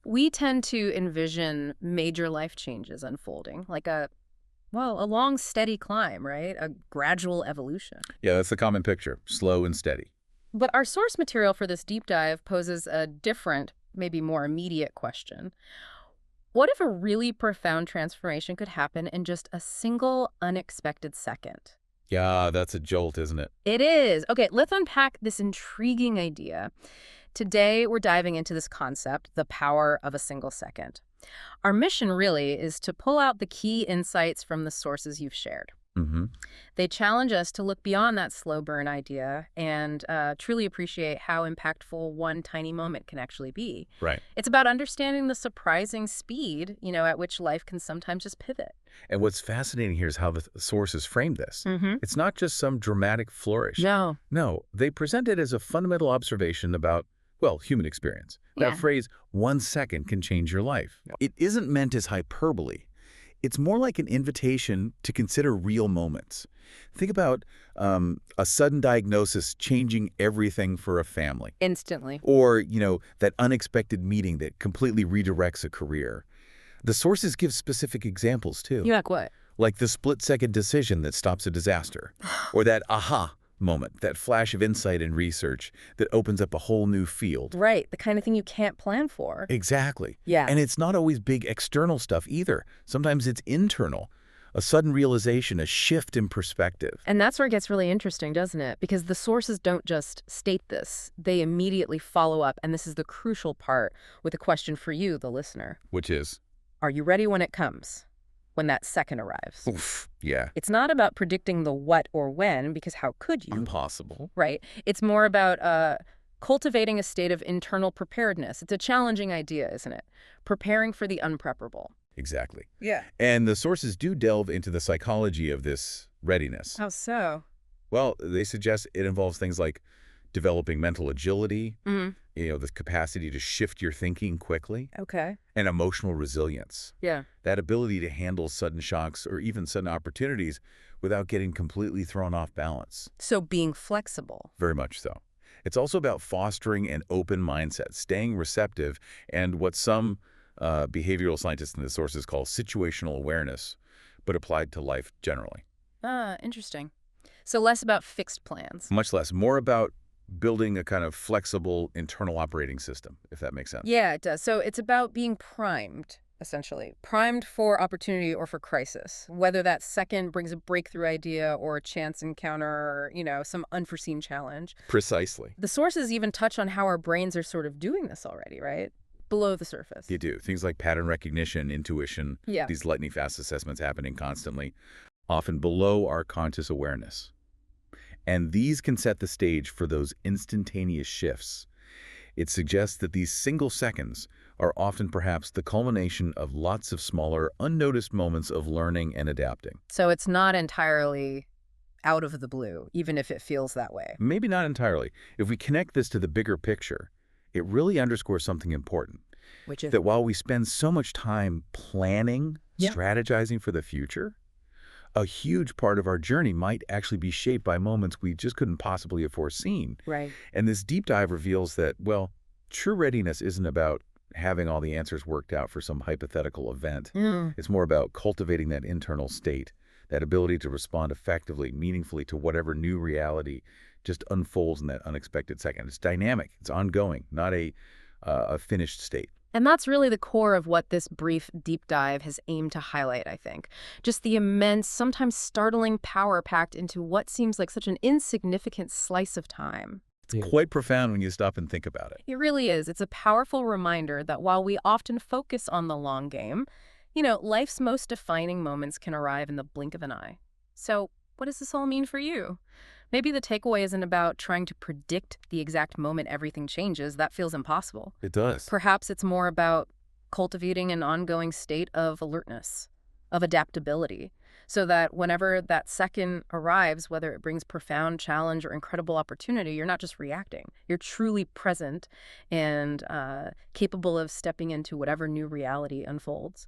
We tend to envision major life changes unfolding, like a long, steady climb, right? A gradual evolution. Yeah, that's the common picture, slow and steady. But our source material for this deep dive poses a different, maybe more immediate question. What if a really profound transformation could happen in just a single unexpected second? Yeah, that's a jolt, isn't it? It is. Okay, let's unpack this intriguing idea. Today, we're diving into this concept, the power of a single second. Our mission really is to pull out the key insights from the sources you've shared. Mm-hmm. They challenge us to look beyond that slow burn idea and truly appreciate how impactful one tiny moment can actually be. Right. It's about understanding the surprising speed, at which life can sometimes just pivot. And what's fascinating here is how the sources framed this. Mm-hmm. It's not just some dramatic flourish. No. No, they present it as a fundamental observation about, well, human experience. Yeah. That phrase, 1 second can change your life. It isn't meant as hyperbole. It's more like an invitation to consider real moments. Think about a sudden diagnosis changing everything for a family. Instantly. Or, that unexpected meeting that completely redirects a career. The sources give specific examples, too. You like what? Like the split-second decision that stops a disaster. Or that aha moment, that flash of insight and research that opens up a whole new field. Right, the kind of thing you can't plan for. Exactly. Yeah. And it's not always big external stuff either. Sometimes it's internal. A sudden realization, a shift in perspective. And that's where it gets really interesting, doesn't it? Because the sources don't just state this. They immediately follow up, and this is the crucial part, with a question for you, the listener. Which is? Are you ready when it comes? When that second arrives? Oof, yeah. It's not about predicting the what or when, because how could you? Impossible. Right. It's more about cultivating a state of internal preparedness. It's a challenging idea, isn't it? Preparing for the unpreparable. Exactly. Yeah. And the sources do delve into the psychology of this readiness. How so? Well, they suggest it involves things like developing mental agility, Mm-hmm. The capacity to shift your thinking quickly, Okay. and emotional resilience. Yeah. That ability to handle sudden shocks or even sudden opportunities without getting completely thrown off balance. So being flexible. Very much so. It's also about fostering an open mindset, staying receptive, and what some behavioral scientists in the sources call situational awareness, but applied to life generally. Interesting. So less about fixed plans. Much less. More about building a kind of flexible internal operating system, if that makes sense. Yeah, it does. So it's about being primed, essentially. Primed for opportunity or for crisis. Whether that second brings a breakthrough idea or a chance encounter or, some unforeseen challenge. Precisely. The sources even touch on how our brains are sort of doing this already, right? Below the surface. You do. Things like pattern recognition, intuition, Yeah. these lightning-fast assessments happening constantly, often below our conscious awareness. And these can set the stage for those instantaneous shifts. It suggests that these single seconds are often perhaps the culmination of lots of smaller, unnoticed moments of learning and adapting. So it's not entirely out of the blue, even if it feels that way. Maybe not entirely. If we connect this to the bigger picture, it really underscores something important. Which is That while we spend so much time planning, Yeah. strategizing for the future, a huge part of our journey might actually be shaped by moments we just couldn't possibly have foreseen. right. And this deep dive reveals that, well, true readiness isn't about having all the answers worked out for some hypothetical event. It's more about cultivating that internal state, that ability to respond effectively, meaningfully to whatever new reality just unfolds in that unexpected second. It's dynamic, it's ongoing, not a finished state. And that's really the core of what this brief deep dive has aimed to highlight, I think. Just the immense, sometimes startling power packed into what seems like such an insignificant slice of time. It's quite profound when you stop and think about it. It really is. It's a powerful reminder that while we often focus on the long game, life's most defining moments can arrive in the blink of an eye. So what does this all mean for you? Maybe the takeaway isn't about trying to predict the exact moment everything changes. That feels impossible. It does. Perhaps it's more about cultivating an ongoing state of alertness, of adaptability, so that whenever that second arrives, whether it brings profound challenge or incredible opportunity, you're not just reacting. You're truly present and capable of stepping into whatever new reality unfolds.